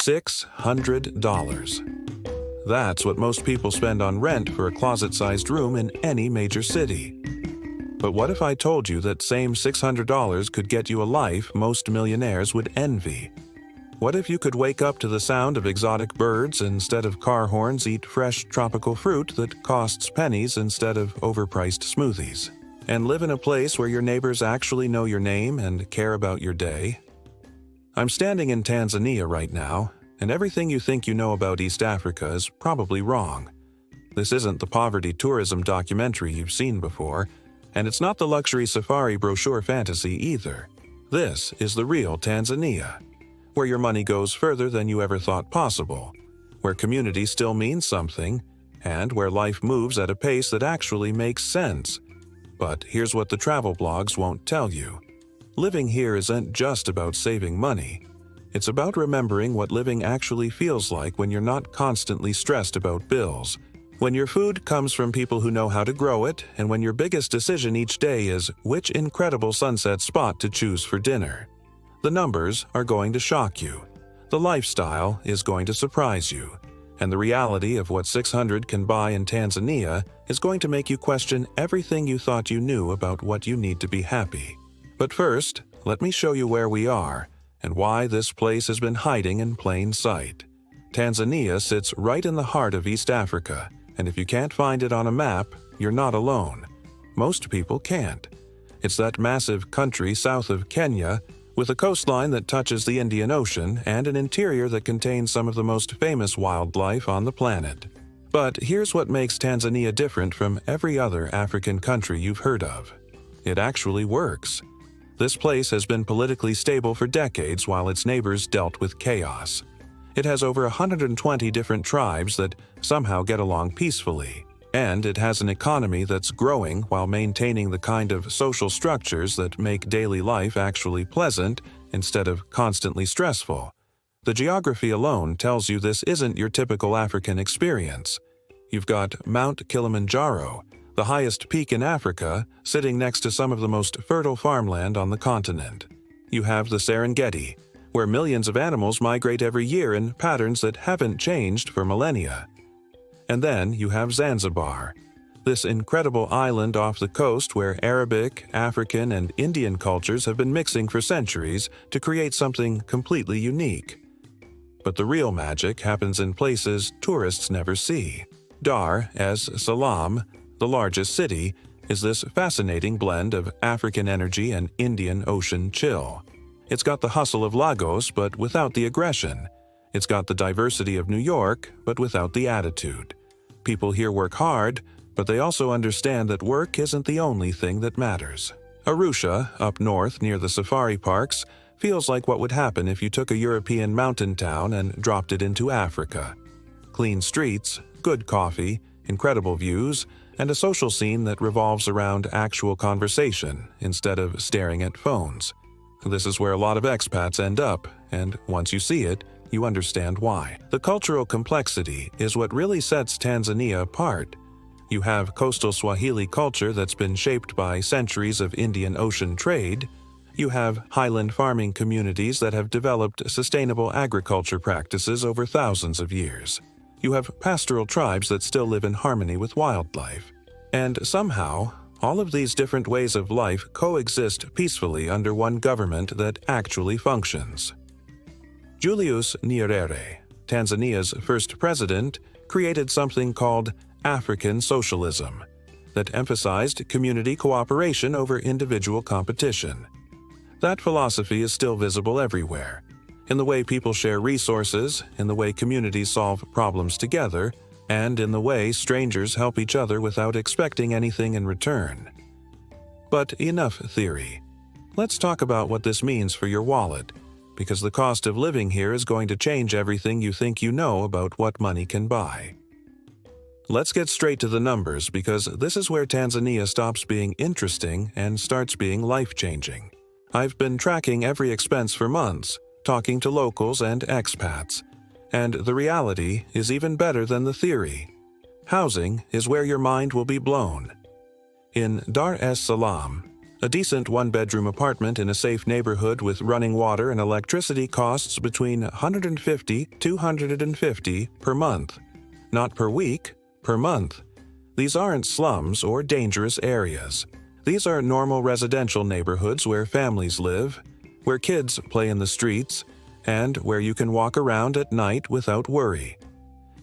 $600. That's what most people spend on rent for a closet-sized room in any major city. But what if I told you that same $600 could get you a life most millionaires would envy? What if you could wake up to the sound of exotic birds instead of car horns, eat fresh tropical fruit that costs pennies instead of overpriced smoothies, and live in a place where your neighbors actually know your name and care about your day? I'm standing in Tanzania right now, and everything you think you know about East Africa is probably wrong. This isn't the poverty tourism documentary you've seen before, and it's not the luxury safari brochure fantasy either. This is the real Tanzania, where your money goes further than you ever thought possible, where community still means something, and where life moves at a pace that actually makes sense. But here's what the travel blogs won't tell you. Living here isn't just about saving money. It's about remembering what living actually feels like when you're not constantly stressed about bills, when your food comes from people who know how to grow it, and when your biggest decision each day is which incredible sunset spot to choose for dinner. The numbers are going to shock you. The lifestyle is going to surprise you. And the reality of what $600 can buy in Tanzania is going to make you question everything you thought you knew about what you need to be happy. But first, let me show you where we are and why this place has been hiding in plain sight. Tanzania sits right in the heart of East Africa, and if you can't find it on a map, you're not alone. Most people can't. It's that massive country south of Kenya, with a coastline that touches the Indian Ocean and an interior that contains some of the most famous wildlife on the planet. But here's what makes Tanzania different from every other African country you've heard of. It actually works. This place has been politically stable for decades while its neighbors dealt with chaos. It has over 120 different tribes that somehow get along peacefully. And it has an economy that's growing while maintaining the kind of social structures that make daily life actually pleasant instead of constantly stressful. The geography alone tells you this isn't your typical African experience. You've got Mount Kilimanjaro, the highest peak in Africa, sitting next to some of the most fertile farmland on the continent. You have the Serengeti, where millions of animals migrate every year in patterns that haven't changed for millennia. And then you have Zanzibar, this incredible island off the coast where Arabic, African, and Indian cultures have been mixing for centuries to create something completely unique. But the real magic happens in places tourists never see. Dar es Salaam, the largest city, is this fascinating blend of African energy and Indian Ocean chill. It's got the hustle of Lagos, but without the aggression. It's got the diversity of New York, but without the attitude. People here work hard, but they also understand that work isn't the only thing that matters. Arusha, up north near the safari parks, feels like what would happen if you took a European mountain town and dropped it into Africa. Clean streets, good coffee, incredible views, and a social scene that revolves around actual conversation instead of staring at phones. This is where a lot of expats end up, and once you see it, you understand why. The cultural complexity is what really sets Tanzania apart. You have coastal Swahili culture that's been shaped by centuries of Indian Ocean trade. You have highland farming communities that have developed sustainable agriculture practices over thousands of years. You have pastoral tribes that still live in harmony with wildlife. And somehow, all of these different ways of life coexist peacefully under one government that actually functions. Julius Nyerere, Tanzania's first president, created something called African socialism that emphasized community cooperation over individual competition. That philosophy is still visible everywhere, in the way people share resources, in the way communities solve problems together, and in the way strangers help each other without expecting anything in return. But enough theory. Let's talk about what this means for your wallet, because the cost of living here is going to change everything you think you know about what money can buy. Let's get straight to the numbers, because this is where Tanzania stops being interesting and starts being life-changing. I've been tracking every expense for months, talking to locals and expats, and the reality is even better than the theory. Housing is where your mind will be blown. In Dar es Salaam, A decent one-bedroom apartment in a safe neighborhood with running water and electricity costs between $150 to $250 per month. Not per week, per month. These aren't slums or dangerous areas. These are normal residential neighborhoods where families live, where kids play in the streets, and where you can walk around at night without worry.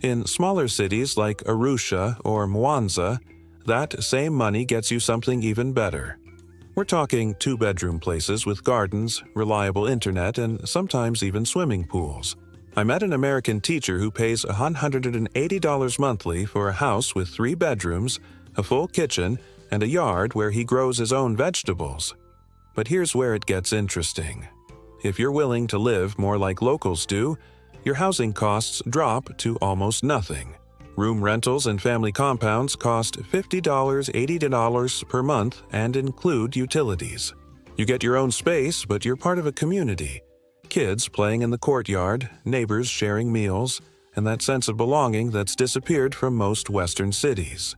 In smaller cities like Arusha or Mwanza, that same money gets you something even better. We're talking two-bedroom places with gardens, reliable internet, and sometimes even swimming pools. I met an American teacher who pays $180 monthly for a house with 3 bedrooms, a full kitchen, and a yard where he grows his own vegetables. But here's where it gets interesting. If you're willing to live more like locals do, your housing costs drop to almost nothing. Room rentals and family compounds cost $50, $80 per month and include utilities. You get your own space, but you're part of a community. Kids playing in the courtyard, neighbors sharing meals, and that sense of belonging that's disappeared from most Western cities.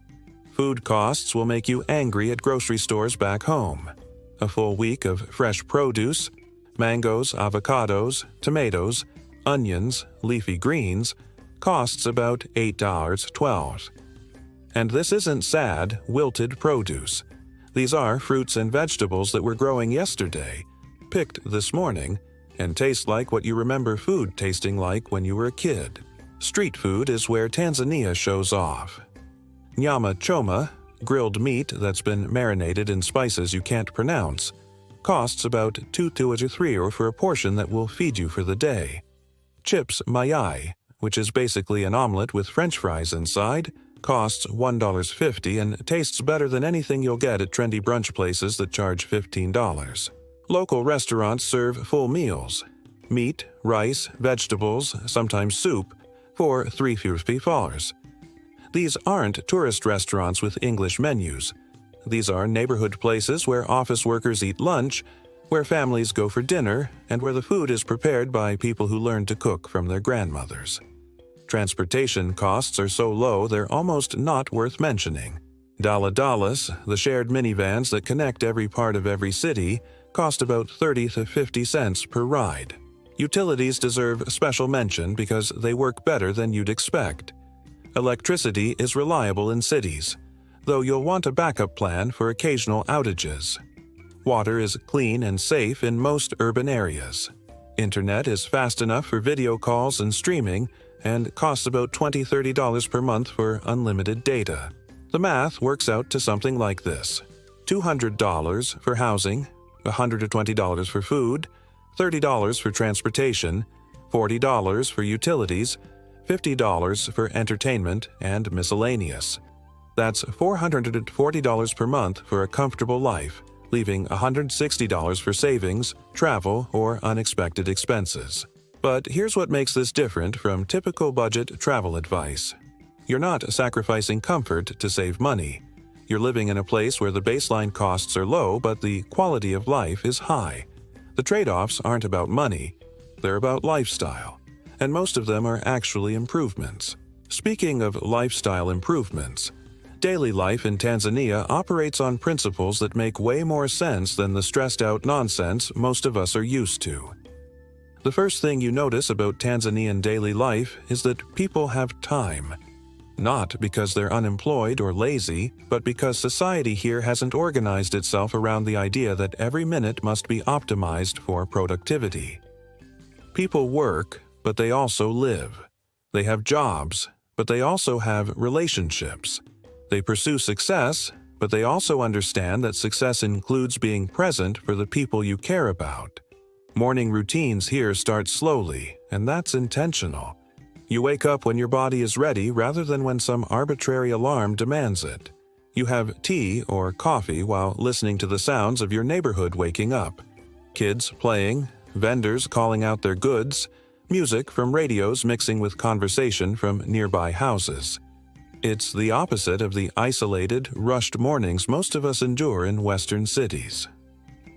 Food costs will make you angry at grocery stores back home. A full week of fresh produce, mangoes, avocados, tomatoes, onions, leafy greens, costs about $8.12. And this isn't sad, wilted produce. These are fruits and vegetables that were growing yesterday, picked this morning, and taste like what you remember food tasting like when you were a kid. Street food is where Tanzania shows off. Nyama choma, grilled meat that's been marinated in spices you can't pronounce, costs about $2 for a portion that will feed you for the day. Chips mayai, which is basically an omelet with French fries inside, costs $1.50 and tastes better than anything you'll get at trendy brunch places that charge $15. Local restaurants serve full meals: meat, rice, vegetables, sometimes soup, for $3.50. These aren't tourist restaurants with English menus. These are neighborhood places where office workers eat lunch, where families go for dinner, and where the food is prepared by people who learned to cook from their grandmothers. Transportation costs are so low they're almost not worth mentioning. Dala-dalas, the shared minivans that connect every part of every city, cost about 30 to 50 cents per ride. Utilities deserve special mention because they work better than you'd expect. Electricity is reliable in cities, though you'll want a backup plan for occasional outages. Water is clean and safe in most urban areas. Internet is fast enough for video calls and streaming, and costs about $20 to $30 per month for unlimited data. The math works out to something like this: $200 for housing, $100 to $20 for food, $30 for transportation, $40 for utilities, $50 for entertainment and miscellaneous. That's $440 per month for a comfortable life, leaving $160 for savings, travel, or unexpected expenses. But here's what makes this different from typical budget travel advice. You're not sacrificing comfort to save money. You're living in a place where the baseline costs are low, but the quality of life is high. The trade-offs aren't about money, they're about lifestyle, and most of them are actually improvements. Speaking of lifestyle improvements, daily life in Tanzania operates on principles that make way more sense than the stressed-out nonsense most of us are used to. The first thing you notice about Tanzanian daily life is that people have time. Not because they're unemployed or lazy, but because society here hasn't organized itself around the idea that every minute must be optimized for productivity. People work, but they also live. They have jobs, but they also have relationships. They pursue success, but they also understand that success includes being present for the people you care about. Morning routines here start slowly, and that's intentional. You wake up when your body is ready rather than when some arbitrary alarm demands it. You have tea or coffee while listening to the sounds of your neighborhood waking up. Kids playing, vendors calling out their goods, music from radios mixing with conversation from nearby houses. It's the opposite of the isolated, rushed mornings most of us endure in Western cities.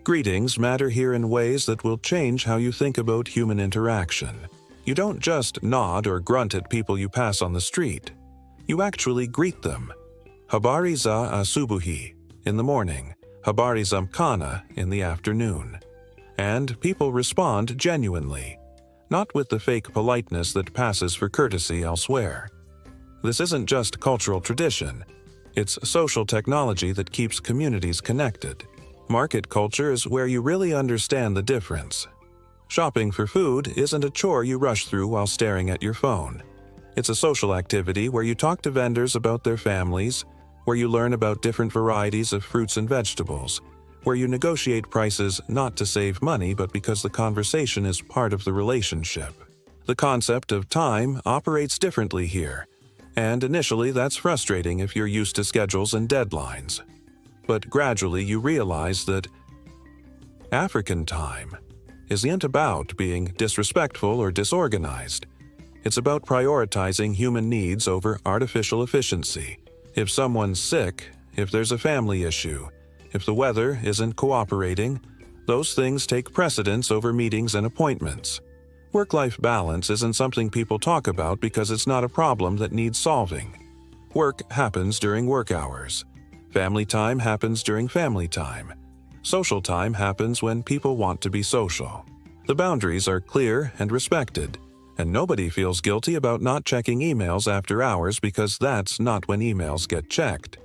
Greetings matter here in ways that will change how you think about human interaction. You don't just nod or grunt at people you pass on the street. You actually greet them. Habari za asubuhi in the morning. habari za mchana in the afternoon. And people respond genuinely, not with the fake politeness that passes for courtesy elsewhere. This isn't just cultural tradition. It's social technology that keeps communities connected. Market culture is where you really understand the difference. Shopping for food isn't a chore you rush through while staring at your phone. It's a social activity where you talk to vendors about their families, where you learn about different varieties of fruits and vegetables, where you negotiate prices not to save money but because the conversation is part of the relationship. The concept of time operates differently here, and initially that's frustrating if you're used to schedules and deadlines. But gradually you realize that African time isn't about being disrespectful or disorganized. It's about prioritizing human needs over artificial efficiency. If someone's sick, if there's a family issue, if the weather isn't cooperating, those things take precedence over meetings and appointments. Work-life balance isn't something people talk about because it's not a problem that needs solving. Work happens during work hours. Family time happens during family time. Social time happens when people want to be social. The boundaries are clear and respected, and nobody feels guilty about not checking emails after hours because that's not when emails get checked.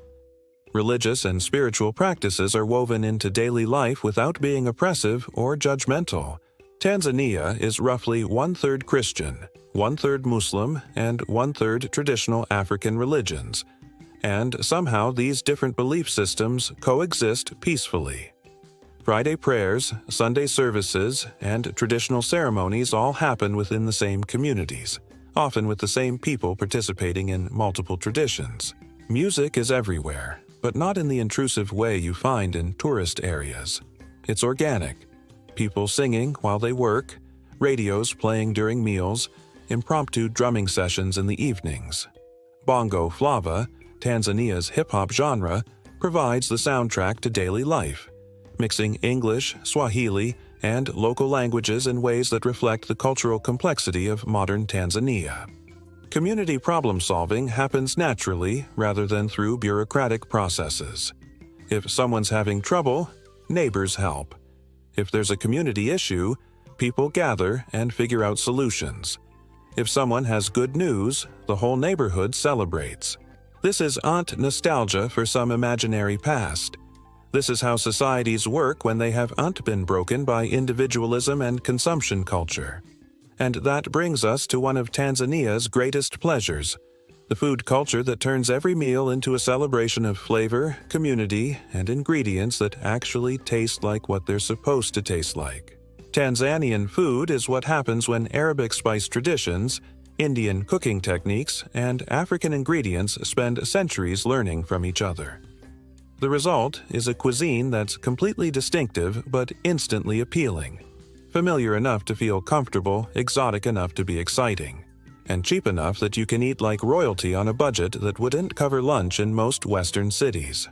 Religious and spiritual practices are woven into daily life without being oppressive or judgmental. Tanzania is roughly 1/3 Christian, 1/3 Muslim, and 1/3 traditional African religions, and somehow these different belief systems coexist peacefully. Friday prayers, Sunday services, and traditional ceremonies all happen within the same communities, often with the same people participating in multiple traditions. Music is everywhere, but not in the intrusive way you find in tourist areas. It's organic. People singing while they work, radios playing during meals, impromptu drumming sessions in the evenings. Bongo Flava, Tanzania's hip-hop genre, provides the soundtrack to daily life, mixing English, Swahili, and local languages in ways that reflect the cultural complexity of modern Tanzania. Community problem-solving happens naturally rather than through bureaucratic processes. If someone's having trouble, neighbors help. If there's a community issue, people gather and figure out solutions. If someone has good news, the whole neighborhood celebrates. This isn't nostalgia for some imaginary past. This is how societies work when they haven't been broken by individualism and consumption culture. And that brings us to one of Tanzania's greatest pleasures, the food culture that turns every meal into a celebration of flavor, community, and ingredients that actually taste like what they're supposed to taste like. Tanzanian food is what happens when Arabic spice traditions, Indian cooking techniques, and African ingredients spend centuries learning from each other. The result is a cuisine that's completely distinctive but instantly appealing, familiar enough to feel comfortable, exotic enough to be exciting, and cheap enough that you can eat like royalty on a budget that wouldn't cover lunch in most Western cities.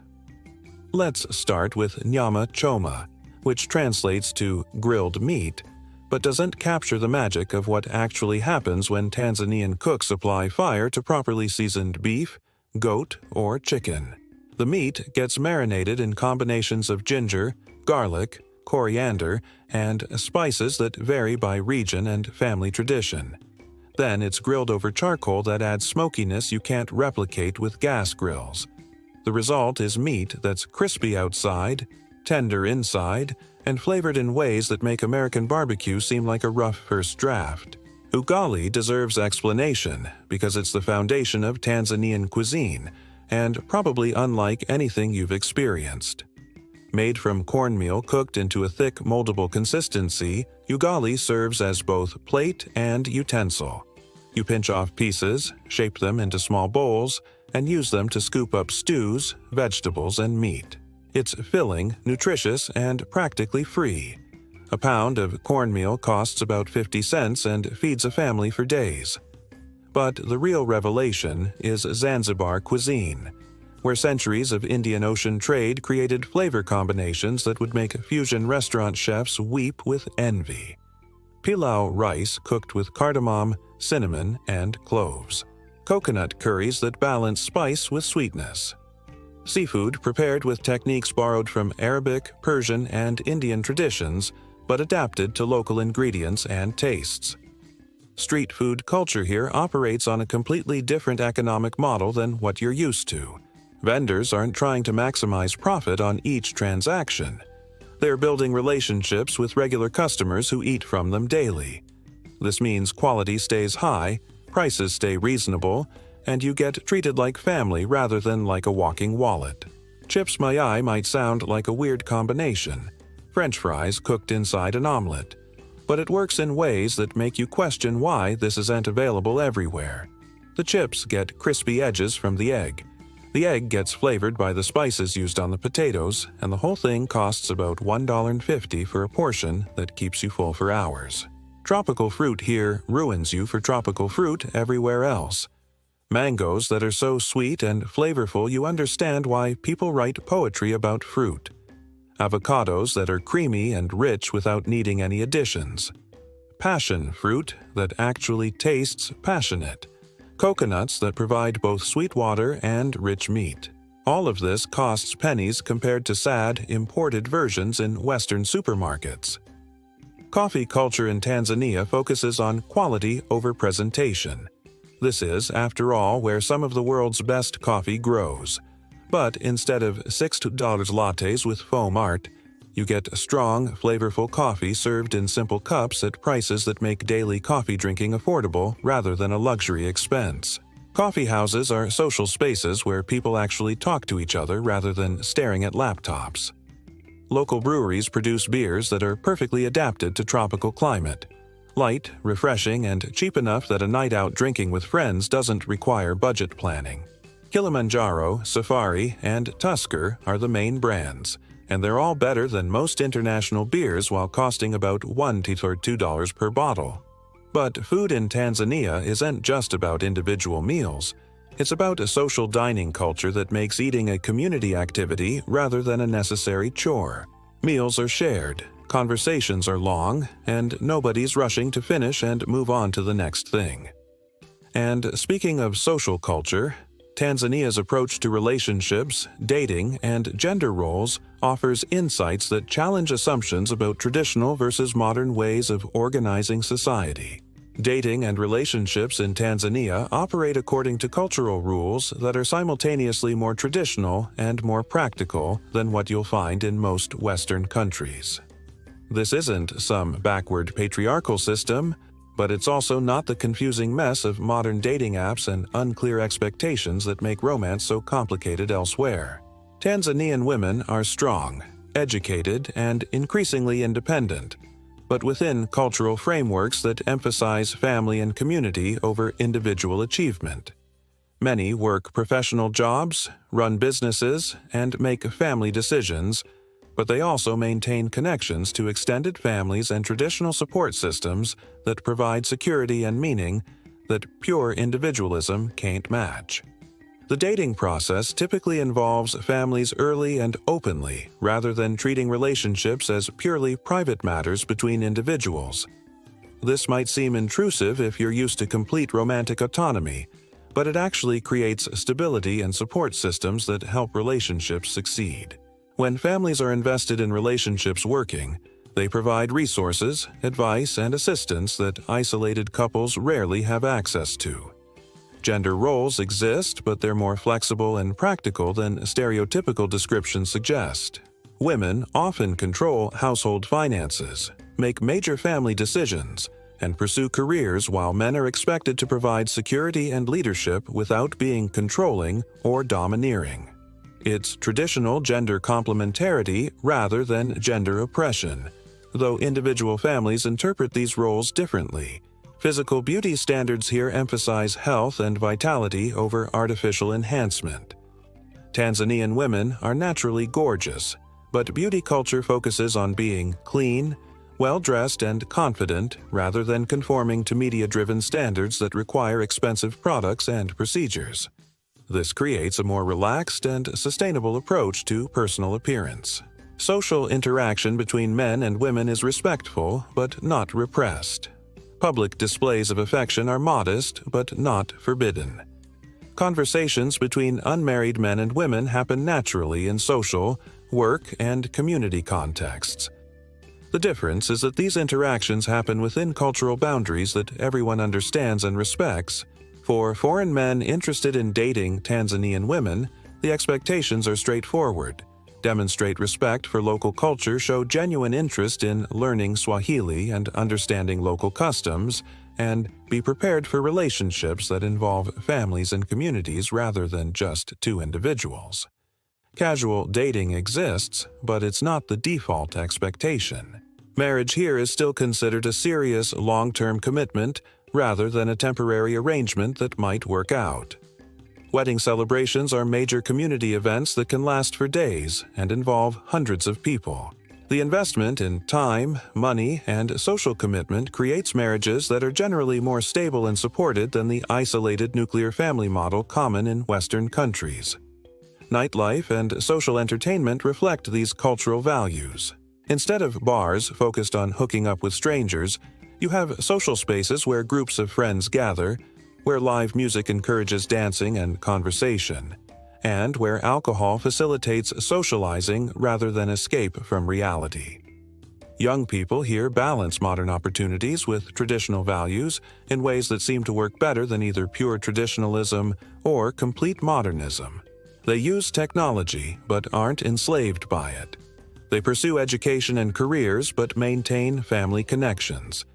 Let's start with nyama choma, which translates to grilled meat, but doesn't capture the magic of what actually happens when Tanzanian cooks apply fire to properly seasoned beef, goat, or chicken. The meat gets marinated in combinations of ginger, garlic, coriander, and spices that vary by region and family tradition. Then it's grilled over charcoal that adds smokiness you can't replicate with gas grills. The result is meat that's crispy outside, tender inside, and flavored in ways that make American barbecue seem like a rough first draft. Ugali deserves explanation because it's the foundation of Tanzanian cuisine, and probably unlike anything you've experienced. Made from cornmeal cooked into a thick, moldable consistency, ugali serves as both plate and utensil. You pinch off pieces, shape them into small bowls, and use them to scoop up stews, vegetables, and meat. It's filling, nutritious, and practically free. A pound of cornmeal costs about 50 cents and feeds a family for days. But the real revelation is Zanzibar cuisine, where centuries of Indian Ocean trade created flavor combinations that would make fusion restaurant chefs weep with envy. Pilau rice cooked with cardamom, cinnamon, and cloves. Coconut curries that balance spice with sweetness. Seafood prepared with techniques borrowed from Arabic, Persian, and Indian traditions, but adapted to local ingredients and tastes. Street food culture here operates on a completely different economic model than what you're used to. Vendors aren't trying to maximize profit on each transaction. They're building relationships with regular customers who eat from them daily. This means quality stays high, prices stay reasonable, and you get treated like family rather than like a walking wallet. Chips mayai might sound like a weird combination. French fries cooked inside an omelet. But it works in ways that make you question why this isn't available everywhere. The chips get crispy edges from the egg. The egg gets flavored by the spices used on the potatoes, and the whole thing costs about $1.50 for a portion that keeps you full for hours. Tropical fruit here ruins you for tropical fruit everywhere else. Mangoes that are so sweet and flavorful you understand why people write poetry about fruit. Avocados that are creamy and rich without needing any additions. Passion fruit that actually tastes passionate. Coconuts that provide both sweet water and rich meat. All of this costs pennies compared to sad, imported versions in Western supermarkets. Coffee culture in Tanzania focuses on quality over presentation. This is, after all, where some of the world's best coffee grows. But instead of $6 lattes with foam art, you get strong, flavorful coffee served in simple cups at prices that make daily coffee drinking affordable rather than a luxury expense. Coffee houses are social spaces where people actually talk to each other rather than staring at laptops. Local breweries produce beers that are perfectly adapted to tropical climate. Light, refreshing, and cheap enough that a night out drinking with friends doesn't require budget planning. Kilimanjaro, Safari, and Tusker are the main brands, and they're all better than most international beers while costing about $1 to $2 per bottle. But food in Tanzania isn't just about individual meals. It's about a social dining culture that makes eating a community activity rather than a necessary chore. Meals are shared, conversations are long, and nobody's rushing to finish and move on to the next thing. And speaking of social culture, Tanzania's approach to relationships, dating, and gender roles offers insights that challenge assumptions about traditional versus modern ways of organizing society. Dating and relationships in Tanzania operate according to cultural rules that are simultaneously more traditional and more practical than what you'll find in most Western countries. This isn't some backward patriarchal system, but it's also not the confusing mess of modern dating apps and unclear expectations that make romance so complicated elsewhere. Tanzanian women are strong, educated, and increasingly independent, but within cultural frameworks that emphasize family and community over individual achievement. Many work professional jobs, run businesses, and make family decisions, but they also maintain connections to extended families and traditional support systems that provide security and meaning that pure individualism can't match. The dating process typically involves families early and openly, rather than treating relationships as purely private matters between individuals. This might seem intrusive if you're used to complete romantic autonomy, but it actually creates stability and support systems that help relationships succeed. When families are invested in relationships working, they provide resources, advice, and assistance that isolated couples rarely have access to. Gender roles exist, but they're more flexible and practical than stereotypical descriptions suggest. Women often control household finances, make major family decisions, and pursue careers while men are expected to provide security and leadership without being controlling or domineering. It's traditional gender complementarity rather than gender oppression, though individual families interpret these roles differently. Physical beauty standards here emphasize health and vitality over artificial enhancement. Tanzanian women are naturally gorgeous, but beauty culture focuses on being clean, well-dressed, and confident rather than conforming to media-driven standards that require expensive products and procedures. This creates a more relaxed and sustainable approach to personal appearance. Social interaction between men and women is respectful, but not repressed. Public displays of affection are modest, but not forbidden. Conversations between unmarried men and women happen naturally in social, work, and community contexts. The difference is that these interactions happen within cultural boundaries that everyone understands and respects. For foreign men interested in dating Tanzanian women, the expectations are straightforward. Demonstrate respect for local culture, show genuine interest in learning Swahili and understanding local customs, and be prepared for relationships that involve families and communities rather than just two individuals. Casual dating exists, but it's not the default expectation. Marriage here is still considered a serious, long-term commitment rather than a temporary arrangement that might work out. Wedding celebrations are major community events that can last for days and involve hundreds of people. The investment in time, money, and social commitment creates marriages that are generally more stable and supported than the isolated nuclear family model common in Western countries. Nightlife and social entertainment reflect these cultural values. Instead of bars focused on hooking up with strangers, you have social spaces where groups of friends gather, where live music encourages dancing and conversation, and where alcohol facilitates socializing rather than escape from reality. Young people here balance modern opportunities with traditional values in ways that seem to work better than either pure traditionalism or complete modernism. They use technology but aren't enslaved by it. They pursue education and careers but maintain family connections.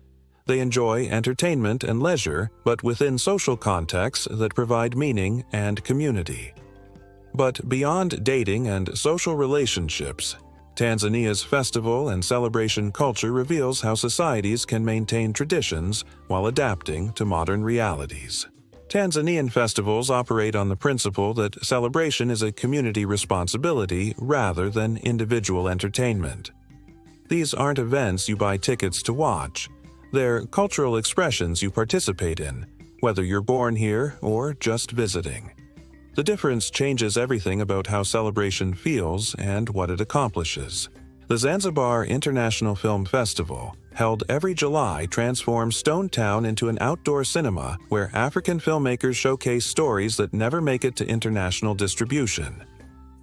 They enjoy entertainment and leisure but within social contexts that provide meaning and community. But beyond dating and social relationships, Tanzania's festival and celebration culture reveals how societies can maintain traditions while adapting to modern realities. Tanzanian festivals operate on the principle that celebration is a community responsibility rather than individual entertainment. These aren't events you buy tickets to watch. They're cultural expressions you participate in, whether you're born here or just visiting. The difference changes everything about how celebration feels and what it accomplishes. The Zanzibar International Film Festival, held every July, transforms Stone Town into an outdoor cinema where African filmmakers showcase stories that never make it to international distribution.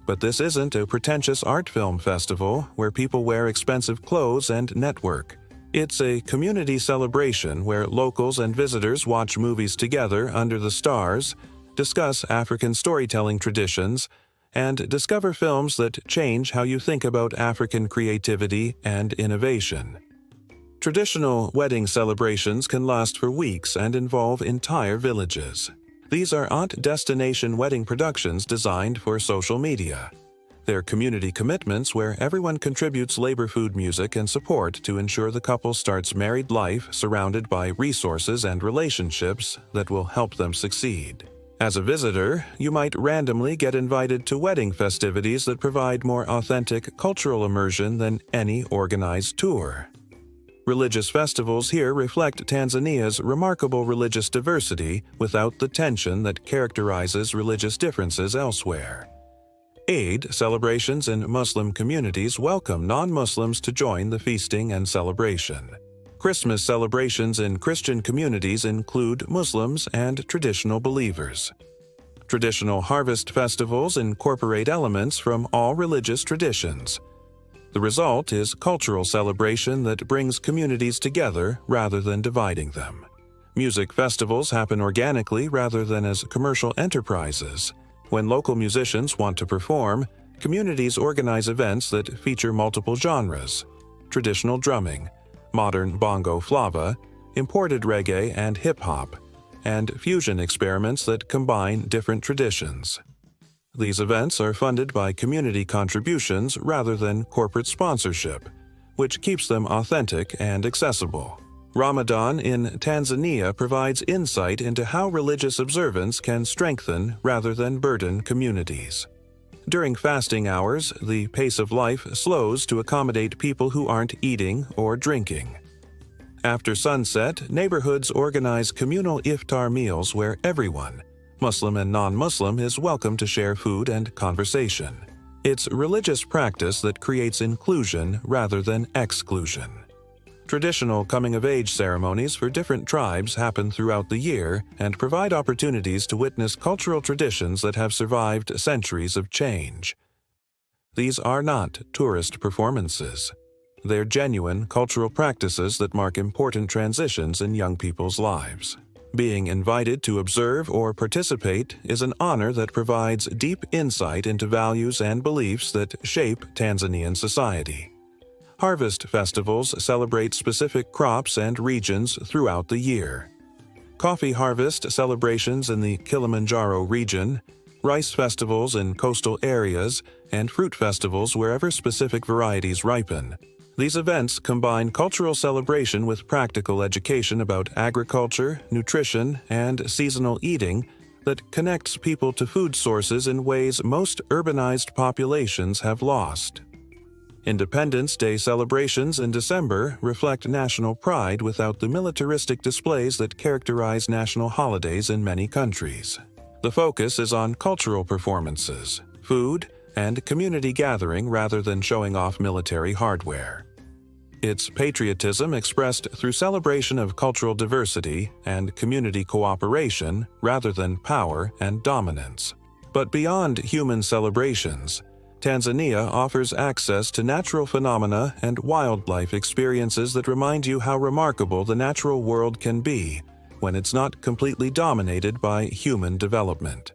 But this isn't a pretentious art film festival where people wear expensive clothes and network. It's a community celebration where locals and visitors watch movies together under the stars, discuss African storytelling traditions, and discover films that change how you think about African creativity and innovation. Traditional wedding celebrations can last for weeks and involve entire villages. These are destination wedding productions designed for social media. They're community commitments where everyone contributes labor, food, music, and support to ensure the couple starts married life surrounded by resources and relationships that will help them succeed. As a visitor, you might randomly get invited to wedding festivities that provide more authentic cultural immersion than any organized tour. Religious festivals here reflect Tanzania's remarkable religious diversity without the tension that characterizes religious differences elsewhere. Eid celebrations in Muslim communities welcome non-Muslims to join the feasting and celebration. Christmas celebrations in Christian communities include Muslims and traditional believers. Traditional harvest festivals incorporate elements from all religious traditions. The result is cultural celebration that brings communities together rather than dividing them. Music festivals happen organically rather than as commercial enterprises. When local musicians want to perform, communities organize events that feature multiple genres: traditional drumming, modern Bongo Flava, imported reggae and hip-hop, and fusion experiments that combine different traditions. These events are funded by community contributions rather than corporate sponsorship, which keeps them authentic and accessible. Ramadan in Tanzania provides insight into how religious observance can strengthen rather than burden communities. During fasting hours, the pace of life slows to accommodate people who aren't eating or drinking. After sunset, neighborhoods organize communal iftar meals where everyone, Muslim and non-Muslim, is welcome to share food and conversation. It's religious practice that creates inclusion rather than exclusion. Traditional coming-of-age ceremonies for different tribes happen throughout the year and provide opportunities to witness cultural traditions that have survived centuries of change. These are not tourist performances. They're genuine cultural practices that mark important transitions in young people's lives. Being invited to observe or participate is an honor that provides deep insight into values and beliefs that shape Tanzanian society. Harvest festivals celebrate specific crops and regions throughout the year. Coffee harvest celebrations in the Kilimanjaro region, rice festivals in coastal areas, and fruit festivals wherever specific varieties ripen. These events combine cultural celebration with practical education about agriculture, nutrition, and seasonal eating that connects people to food sources in ways most urbanized populations have lost. Independence Day celebrations in December reflect national pride without the militaristic displays that characterize national holidays in many countries. The focus is on cultural performances, food, and community gathering rather than showing off military hardware. It's patriotism expressed through celebration of cultural diversity and community cooperation rather than power and dominance. But beyond human celebrations, Tanzania offers access to natural phenomena and wildlife experiences that remind you how remarkable the natural world can be when it's not completely dominated by human development.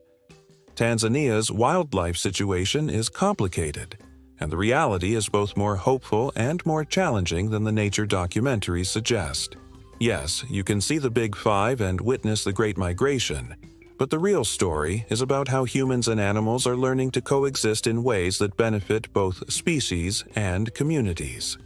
Tanzania's wildlife situation is complicated, and the reality is both more hopeful and more challenging than the nature documentaries suggest. Yes, you can see the Big Five and witness the Great Migration, but the real story is about how humans and animals are learning to coexist in ways that benefit both species and communities.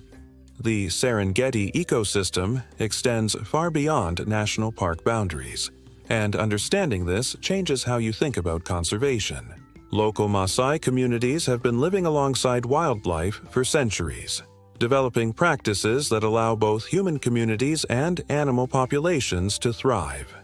The Serengeti ecosystem extends far beyond national park boundaries, and understanding this changes how you think about conservation. Local Maasai communities have been living alongside wildlife for centuries, developing practices that allow both human communities and animal populations to thrive.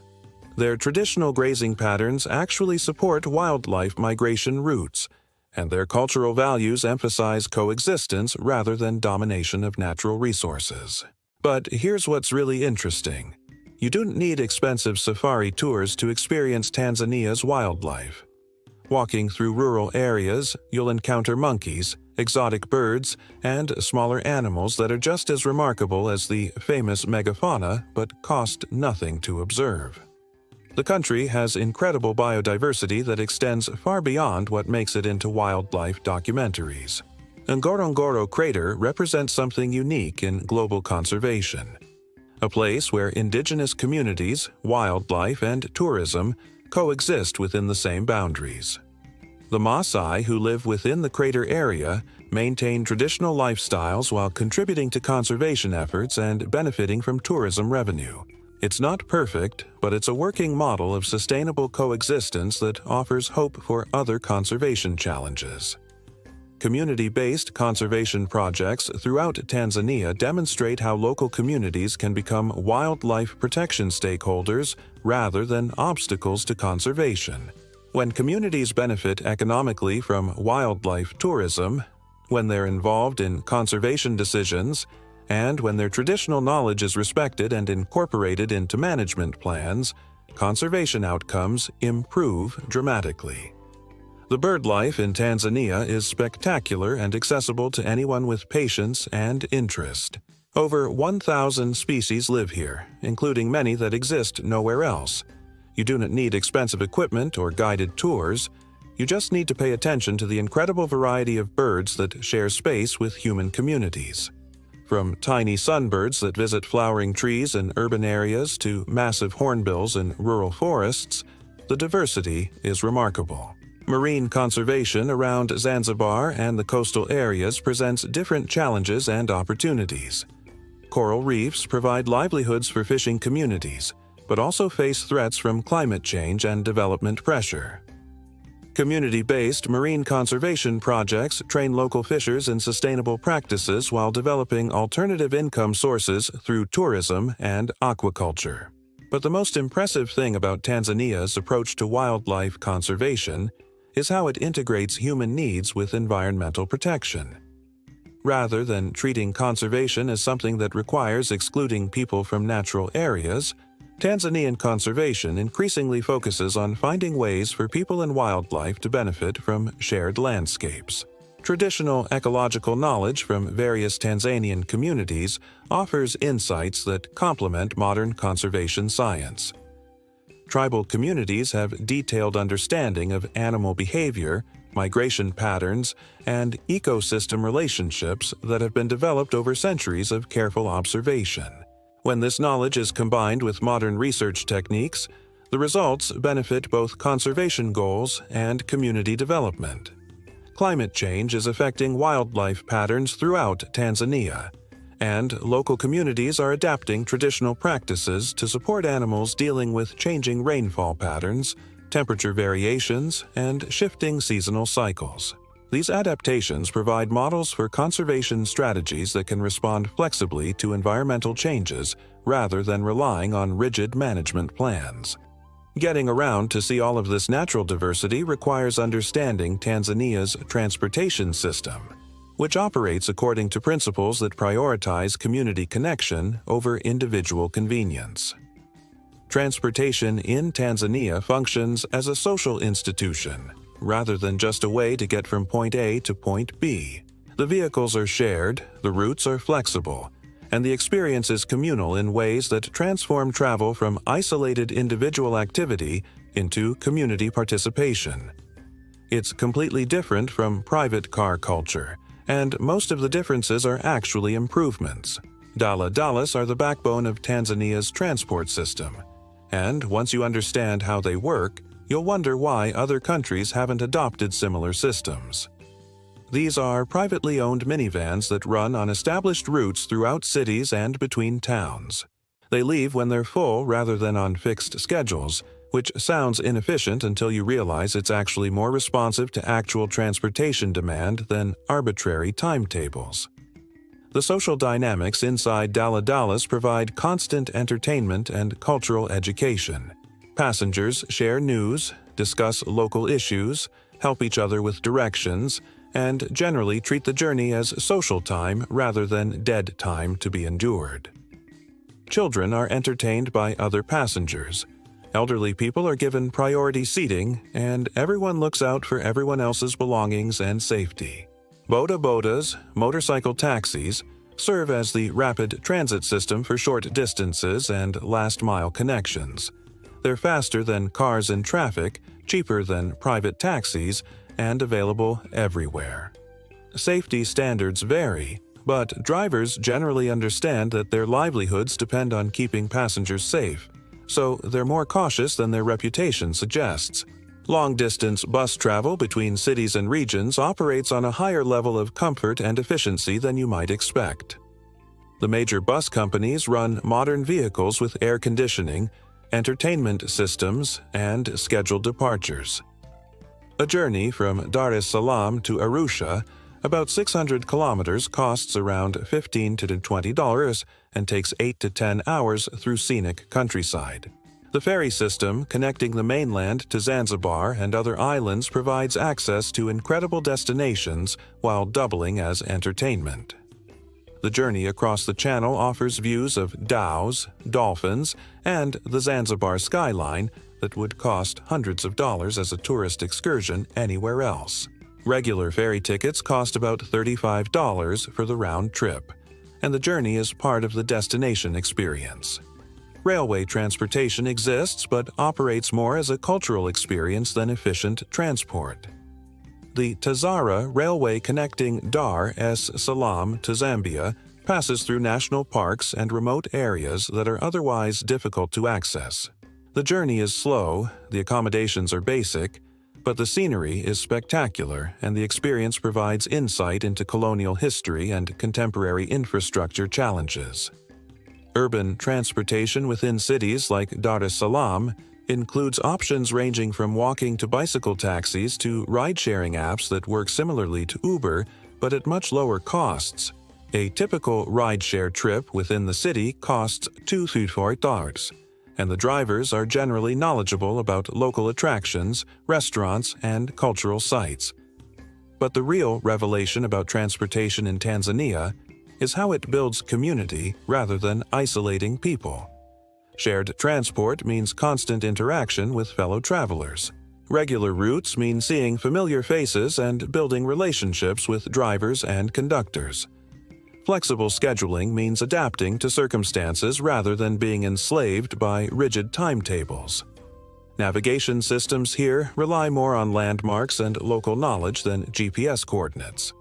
Their traditional grazing patterns actually support wildlife migration routes, and their cultural values emphasize coexistence rather than domination of natural resources. But here's what's really interesting. You don't need expensive safari tours to experience Tanzania's wildlife. Walking through rural areas, you'll encounter monkeys, exotic birds, and smaller animals that are just as remarkable as the famous megafauna but cost nothing to observe. The country has incredible biodiversity that extends far beyond what makes it into wildlife documentaries. Ngorongoro crater represents something unique in global conservation, a place where indigenous communities, wildlife, and tourism coexist within the same boundaries. The Maasai who live within the crater area maintain traditional lifestyles while contributing to conservation efforts and benefiting from tourism revenue. It's not perfect, but it's a working model of sustainable coexistence that offers hope for other conservation challenges. Community-based conservation projects throughout Tanzania demonstrate how local communities can become wildlife protection stakeholders rather than obstacles to conservation. When communities benefit economically from wildlife tourism, when they're involved in conservation decisions, and when their traditional knowledge is respected and incorporated into management plans, conservation outcomes improve dramatically. The bird life in Tanzania is spectacular and accessible to anyone with patience and interest. Over 1,000 species live here, including many that exist nowhere else. You do not need expensive equipment or guided tours. You just need to pay attention to the incredible variety of birds that share space with human communities. From tiny sunbirds that visit flowering trees in urban areas to massive hornbills in rural forests, the diversity is remarkable. Marine conservation around Zanzibar and the coastal areas presents different challenges and opportunities. Coral reefs provide livelihoods for fishing communities, but also face threats from climate change and development pressure. Community-based marine conservation projects train local fishers in sustainable practices while developing alternative income sources through tourism and aquaculture. But the most impressive thing about Tanzania's approach to wildlife conservation is how it integrates human needs with environmental protection. Rather than treating conservation as something that requires excluding people from natural areas, Tanzanian conservation increasingly focuses on finding ways for people and wildlife to benefit from shared landscapes. Traditional ecological knowledge from various Tanzanian communities offers insights that complement modern conservation science. Tribal communities have detailed understanding of animal behavior, migration patterns, and ecosystem relationships that have been developed over centuries of careful observation. When this knowledge is combined with modern research techniques, the results benefit both conservation goals and community development. Climate change is affecting wildlife patterns throughout Tanzania, and local communities are adapting traditional practices to support animals dealing with changing rainfall patterns, temperature variations, and shifting seasonal cycles. These adaptations provide models for conservation strategies that can respond flexibly to environmental changes rather than relying on rigid management plans. Getting around to see all of this natural diversity requires understanding Tanzania's transportation system, which operates according to principles that prioritize community connection over individual convenience. Transportation in Tanzania functions as a social institution, rather than just a way to get from point A to point B. The vehicles are shared, the routes are flexible, and the experience is communal in ways that transform travel from isolated individual activity into community participation. It's completely different from private car culture, and most of the differences are actually improvements. Dala-dalas are the backbone of Tanzania's transport system, and once you understand how they work, you'll wonder why other countries haven't adopted similar systems. These are privately owned minivans that run on established routes throughout cities and between towns. They leave when they're full rather than on fixed schedules, which sounds inefficient until you realize it's actually more responsive to actual transportation demand than arbitrary timetables. The social dynamics inside dala-dalas provide constant entertainment and cultural education. Passengers share news, discuss local issues, help each other with directions, and generally treat the journey as social time rather than dead time to be endured. Children are entertained by other passengers. Elderly people are given priority seating, and everyone looks out for everyone else's belongings and safety. Bodas, motorcycle taxis, serve as the rapid transit system for short distances and last-mile connections. They're faster than cars in traffic, cheaper than private taxis, and available everywhere. Safety standards vary, but drivers generally understand that their livelihoods depend on keeping passengers safe, so they're more cautious than their reputation suggests. Long-distance bus travel between cities and regions operates on a higher level of comfort and efficiency than you might expect. The major bus companies run modern vehicles with air conditioning, entertainment systems, and scheduled departures. A journey from Dar es Salaam to Arusha, about 600 kilometers, costs around $15 to $20 and takes 8 to 10 hours through scenic countryside. The ferry system connecting the mainland to Zanzibar and other islands provides access to incredible destinations while doubling as entertainment. The journey across the channel offers views of dhows, dolphins, and the Zanzibar skyline that would cost hundreds of dollars as a tourist excursion anywhere else. Regular ferry tickets cost about $35 for the round trip, and the journey is part of the destination experience. Railway transportation exists but operates more as a cultural experience than efficient transport. The Tazara Railway connecting Dar es Salaam to Zambia passes through national parks and remote areas that are otherwise difficult to access. The journey is slow, the accommodations are basic, but the scenery is spectacular and the experience provides insight into colonial history and contemporary infrastructure challenges. Urban transportation within cities like Dar es Salaam includes options ranging from walking to bicycle taxis to ride-sharing apps that work similarly to Uber but at much lower costs. A typical ride-share trip within the city costs $2 and the drivers are generally knowledgeable about local attractions, restaurants, and cultural sites. But the real revelation about transportation in Tanzania is how it builds community rather than isolating people. Shared transport means constant interaction with fellow travelers. Regular routes mean seeing familiar faces and building relationships with drivers and conductors. Flexible scheduling means adapting to circumstances rather than being enslaved by rigid timetables. Navigation systems here rely more on landmarks and local knowledge than GPS coordinates.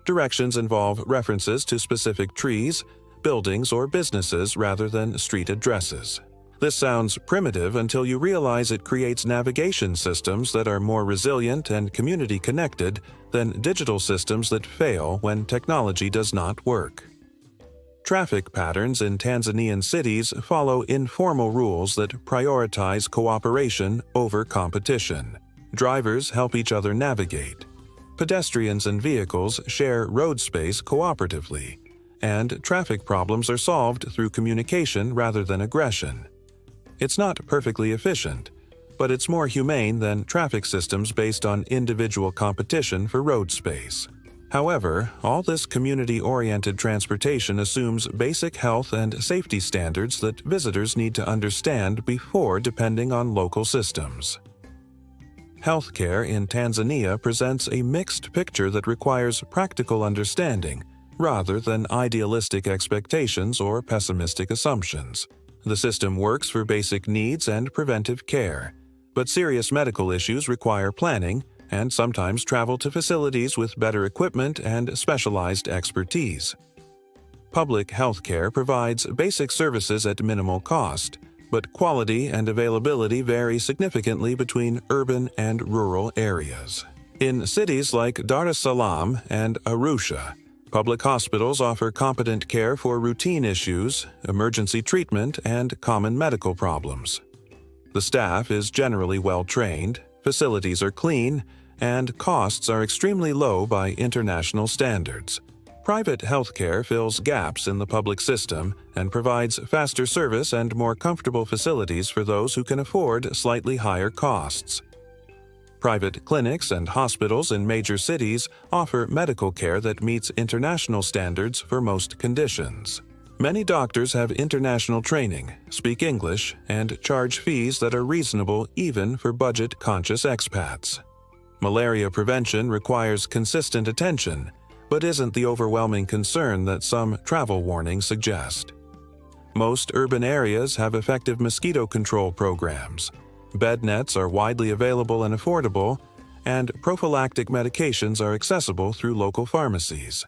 Directions involve references to specific trees, buildings, or businesses rather than street addresses. This sounds primitive until you realize it creates navigation systems that are more resilient and community-connected than digital systems that fail when technology does not work. Traffic patterns in Tanzanian cities follow informal rules that prioritize cooperation over competition. Drivers help each other navigate. Pedestrians and vehicles share road space cooperatively, and traffic problems are solved through communication rather than aggression. It's not perfectly efficient, but it's more humane than traffic systems based on individual competition for road space. However, all this community-oriented transportation assumes basic health and safety standards that visitors need to understand before depending on local systems. Healthcare in Tanzania presents a mixed picture that requires practical understanding rather than idealistic expectations or pessimistic assumptions. The system works for basic needs and preventive care, but serious medical issues require planning and sometimes travel to facilities with better equipment and specialized expertise. Public health care provides basic services at minimal cost, but quality and availability vary significantly between urban and rural areas. In cities like Dar es Salaam and Arusha, public hospitals offer competent care for routine issues, emergency treatment, and common medical problems. The staff is generally well-trained, facilities are clean, and costs are extremely low by international standards. Private healthcare fills gaps in the public system and provides faster service and more comfortable facilities for those who can afford slightly higher costs. Private clinics and hospitals in major cities offer medical care that meets international standards for most conditions. Many doctors have international training, speak English, and charge fees that are reasonable even for budget-conscious expats. Malaria prevention requires consistent attention, but isn't the overwhelming concern that some travel warnings suggest. Most urban areas have effective mosquito control programs. Bed nets are widely available and affordable, and prophylactic medications are accessible through local pharmacies.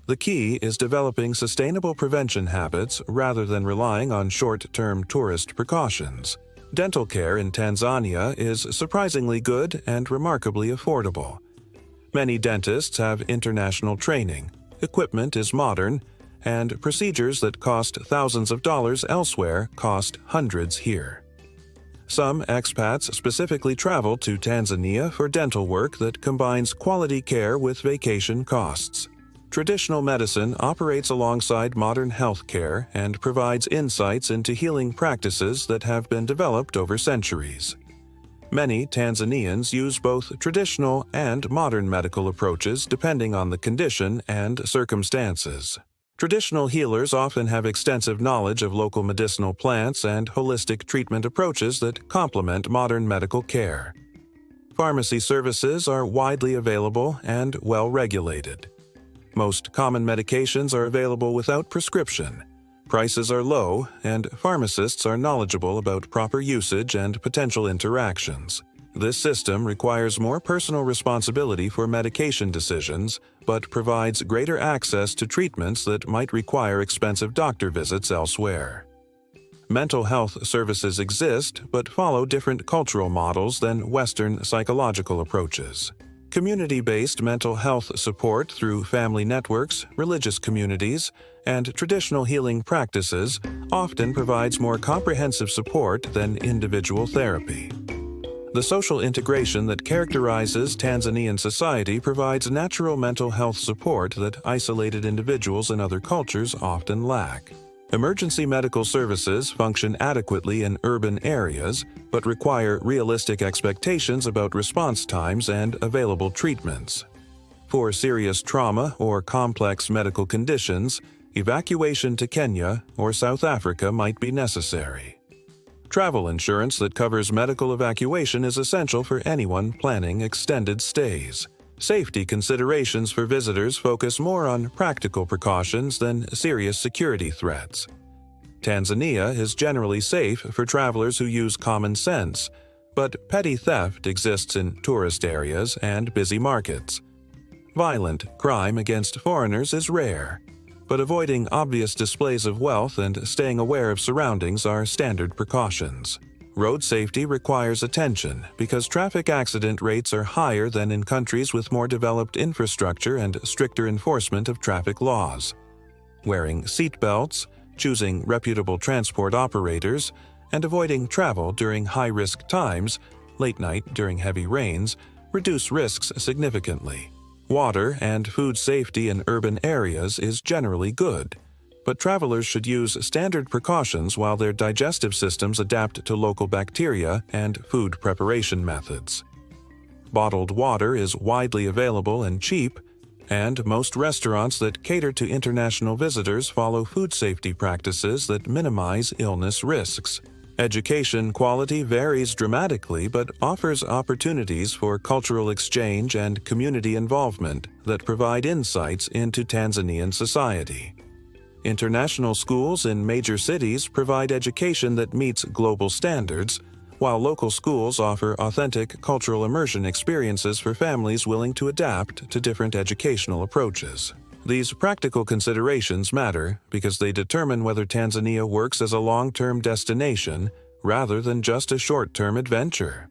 The key is developing sustainable prevention habits rather than relying on short-term tourist precautions. Dental care in Tanzania is surprisingly good and remarkably affordable. Many dentists have international training, equipment is modern, and procedures that cost thousands of dollars elsewhere cost hundreds here. Some expats specifically travel to Tanzania for dental work that combines quality care with vacation costs. Traditional medicine operates alongside modern health care and provides insights into healing practices that have been developed over centuries. Many Tanzanians use both traditional and modern medical approaches depending on the condition and circumstances. Traditional healers often have extensive knowledge of local medicinal plants and holistic treatment approaches that complement modern medical care. Pharmacy services are widely available and well-regulated. Most common medications are available without prescription. Prices are low, and pharmacists are knowledgeable about proper usage and potential interactions. This system requires more personal responsibility for medication decisions, but provides greater access to treatments that might require expensive doctor visits elsewhere. Mental health services exist, but follow different cultural models than Western psychological approaches. Community-based mental health support through family networks, religious communities, and traditional healing practices often provides more comprehensive support than individual therapy. The social integration that characterizes Tanzanian society provides natural mental health support that isolated individuals in other cultures often lack. Emergency medical services function adequately in urban areas, but require realistic expectations about response times and available treatments. For serious trauma or complex medical conditions, evacuation to Kenya or South Africa might be necessary. Travel insurance that covers medical evacuation is essential for anyone planning extended stays. Safety considerations for visitors focus more on practical precautions than serious security threats. Tanzania is generally safe for travelers who use common sense, but petty theft exists in tourist areas and busy markets. Violent crime against foreigners is rare, but avoiding obvious displays of wealth and staying aware of surroundings are standard precautions. Road safety requires attention because traffic accident rates are higher than in countries with more developed infrastructure and stricter enforcement of traffic laws. Wearing seat belts, choosing reputable transport operators, and avoiding travel during high-risk times, late night during heavy rains, reduce risks significantly. Water and food safety in urban areas is generally good, but travelers should use standard precautions while their digestive systems adapt to local bacteria and food preparation methods. Bottled water is widely available and cheap, and most restaurants that cater to international visitors follow food safety practices that minimize illness risks. Education quality varies dramatically but offers opportunities for cultural exchange and community involvement that provide insights into Tanzanian society. International schools in major cities provide education that meets global standards, while local schools offer authentic cultural immersion experiences for families willing to adapt to different educational approaches. These practical considerations matter because they determine whether Tanzania works as a long-term destination rather than just a short-term adventure.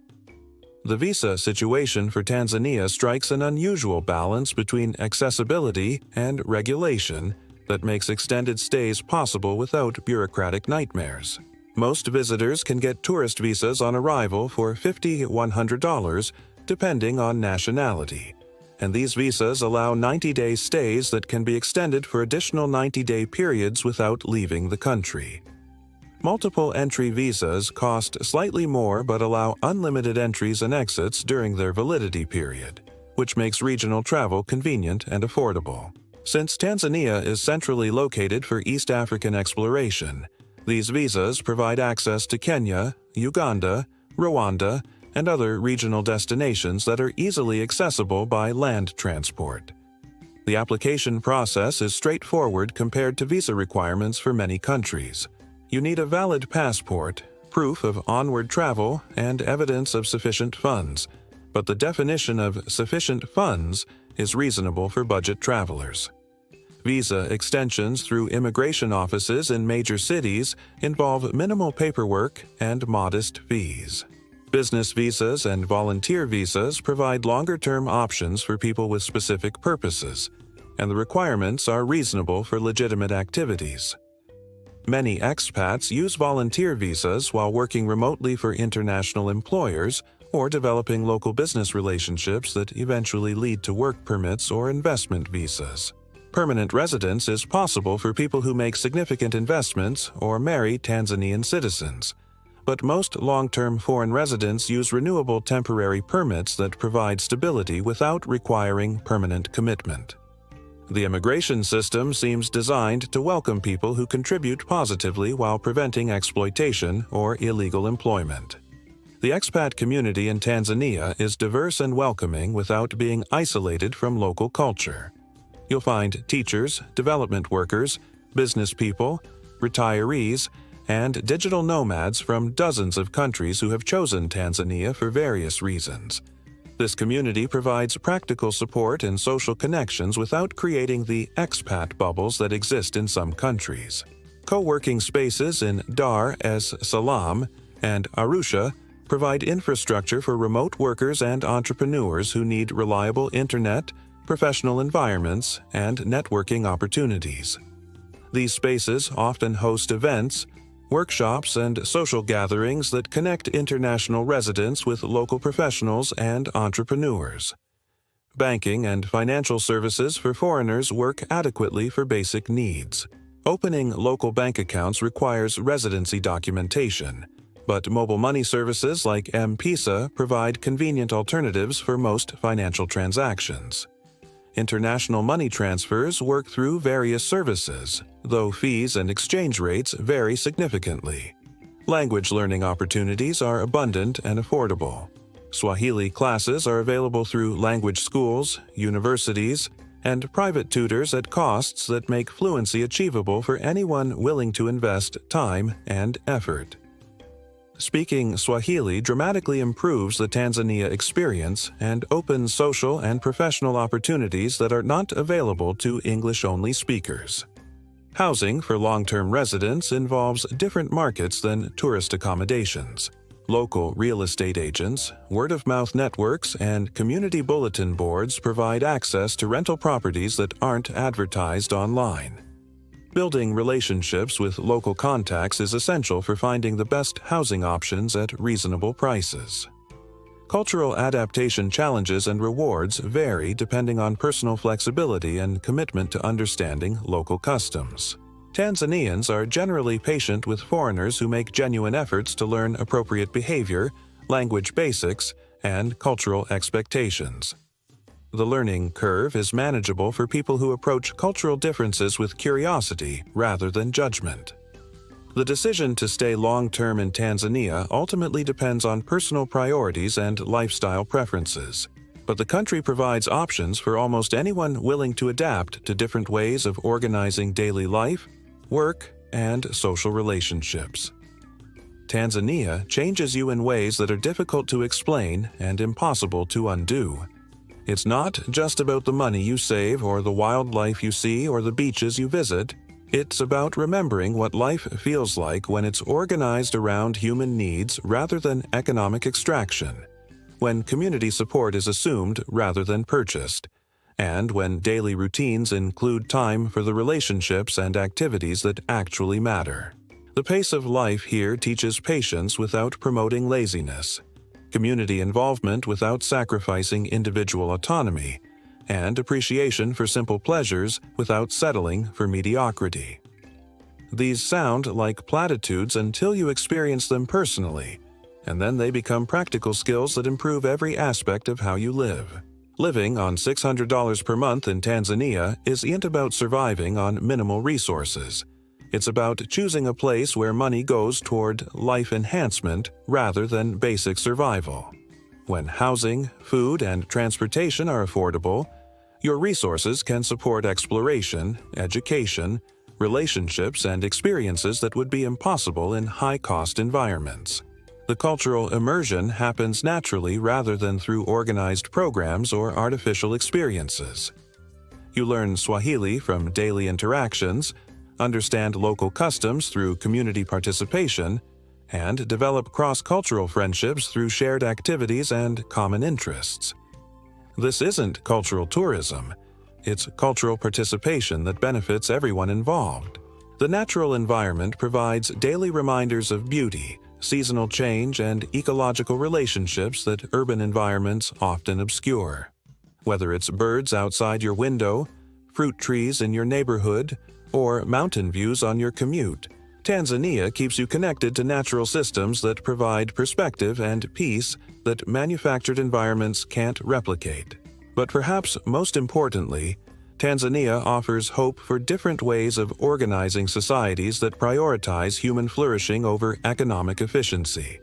The visa situation for Tanzania strikes an unusual balance between accessibility and regulation that makes extended stays possible without bureaucratic nightmares. Most visitors can get tourist visas on arrival for $50–100, depending on nationality, and these visas allow 90-day stays that can be extended for additional 90-day periods without leaving the country. Multiple entry visas cost slightly more but allow unlimited entries and exits during their validity period, which makes regional travel convenient and affordable. Since Tanzania is centrally located for East African exploration, these visas provide access to Kenya, Uganda, Rwanda, and other regional destinations that are easily accessible by land transport. The application process is straightforward compared to visa requirements for many countries. You need a valid passport, proof of onward travel, and evidence of sufficient funds, but the definition of sufficient funds is reasonable for budget travelers. Visa extensions through immigration offices in major cities involve minimal paperwork and modest fees. Business visas and volunteer visas provide longer-term options for people with specific purposes, and the requirements are reasonable for legitimate activities. Many expats use volunteer visas while working remotely for international employers or developing local business relationships that eventually lead to work permits or investment visas. Permanent residence is possible for people who make significant investments or marry Tanzanian citizens, but most long-term foreign residents use renewable temporary permits that provide stability without requiring permanent commitment. The immigration system seems designed to welcome people who contribute positively while preventing exploitation or illegal employment. The expat community in Tanzania is diverse and welcoming without being isolated from local culture. You'll find teachers, development workers, business people, retirees, and digital nomads from dozens of countries who have chosen Tanzania for various reasons. This community provides practical support and social connections without creating the expat bubbles that exist in some countries. Co-working spaces in Dar es Salaam and Arusha provide infrastructure for remote workers and entrepreneurs who need reliable internet, professional environments, and networking opportunities. These spaces often host events, workshops, and social gatherings that connect international residents with local professionals and entrepreneurs. Banking and financial services for foreigners work adequately for basic needs. Opening local bank accounts requires residency documentation, but mobile money services like M-Pesa provide convenient alternatives for most financial transactions. International money transfers work through various services, though fees and exchange rates vary significantly. Language learning opportunities are abundant and affordable. Swahili classes are available through language schools, universities, and private tutors at costs that make fluency achievable for anyone willing to invest time and effort. Speaking Swahili dramatically improves the Tanzania experience and opens social and professional opportunities that are not available to English-only speakers. Housing for long-term residents involves different markets than tourist accommodations. Local real estate agents, word-of-mouth networks, and community bulletin boards provide access to rental properties that aren't advertised online. Building relationships with local contacts is essential for finding the best housing options at reasonable prices. Cultural adaptation challenges and rewards vary depending on personal flexibility and commitment to understanding local customs. Tanzanians are generally patient with foreigners who make genuine efforts to learn appropriate behavior, language basics, and cultural expectations. The learning curve is manageable for people who approach cultural differences with curiosity rather than judgment. The decision to stay long-term in Tanzania ultimately depends on personal priorities and lifestyle preferences, but the country provides options for almost anyone willing to adapt to different ways of organizing daily life, work, and social relationships. Tanzania changes you in ways that are difficult to explain and impossible to undo. It's not just about the money you save or the wildlife you see or the beaches you visit. It's about remembering what life feels like when it's organized around human needs rather than economic extraction, when community support is assumed rather than purchased, and when daily routines include time for the relationships and activities that actually matter. The pace of life here teaches patience without promoting laziness, community involvement without sacrificing individual autonomy, and appreciation for simple pleasures without settling for mediocrity. These sound like platitudes until you experience them personally, and then they become practical skills that improve every aspect of how you live. Living on $600 per month in Tanzania isn't about surviving on minimal resources. It's about choosing a place where money goes toward life enhancement rather than basic survival. When housing, food, and transportation are affordable, your resources can support exploration, education, relationships, and experiences that would be impossible in high-cost environments. The cultural immersion happens naturally rather than through organized programs or artificial experiences. You learn Swahili from daily interactions, understand local customs through community participation, and develop cross-cultural friendships through shared activities and common interests. This isn't cultural tourism. It's cultural participation that benefits everyone involved. The natural environment provides daily reminders of beauty, seasonal change, and ecological relationships that urban environments often obscure. Whether it's birds outside your window, fruit trees in your neighborhood, or mountain views on your commute, Tanzania keeps you connected to natural systems that provide perspective and peace that manufactured environments can't replicate. But perhaps most importantly, Tanzania offers hope for different ways of organizing societies that prioritize human flourishing over economic efficiency.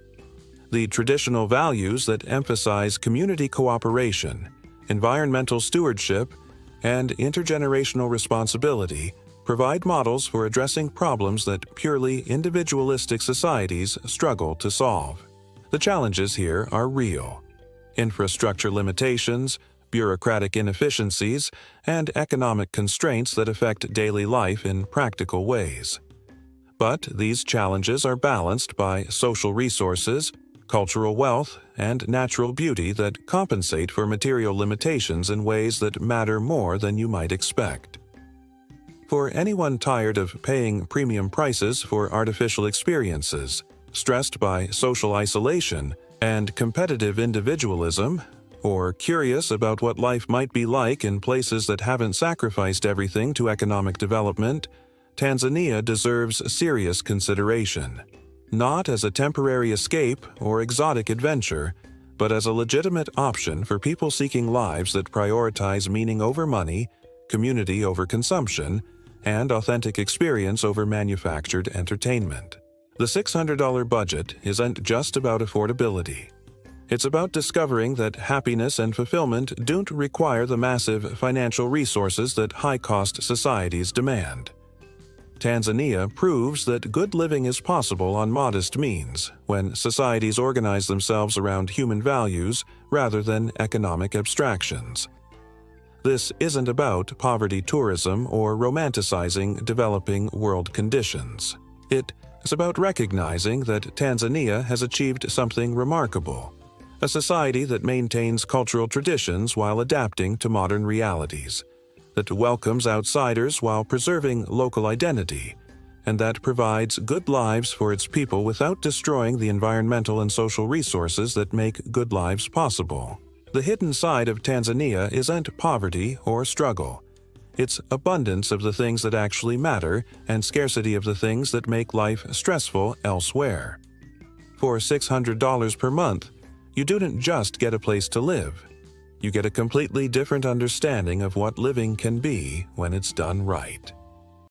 The traditional values that emphasize community cooperation, environmental stewardship, and intergenerational responsibility provide models for addressing problems that purely individualistic societies struggle to solve. The challenges here are real: infrastructure limitations, bureaucratic inefficiencies, and economic constraints that affect daily life in practical ways. But these challenges are balanced by social resources, cultural wealth, and natural beauty that compensate for material limitations in ways that matter more than you might expect. For anyone tired of paying premium prices for artificial experiences, stressed by social isolation and competitive individualism, or curious about what life might be like in places that haven't sacrificed everything to economic development, Tanzania deserves serious consideration. Not as a temporary escape or exotic adventure, but as a legitimate option for people seeking lives that prioritize meaning over money, community over consumption, and authentic experience over manufactured entertainment. The $600 budget isn't just about affordability. It's about discovering that happiness and fulfillment don't require the massive financial resources that high-cost societies demand. Tanzania proves that good living is possible on modest means when societies organize themselves around human values rather than economic abstractions. This isn't about poverty tourism or romanticizing developing world conditions. It is about recognizing that Tanzania has achieved something remarkable, a society that maintains cultural traditions while adapting to modern realities, that welcomes outsiders while preserving local identity, and that provides good lives for its people without destroying the environmental and social resources that make good lives possible. The hidden side of Tanzania isn't poverty or struggle. It's abundance of the things that actually matter and scarcity of the things that make life stressful elsewhere. For $600 per month, you didn't just get a place to live. You get a completely different understanding of what living can be when it's done right.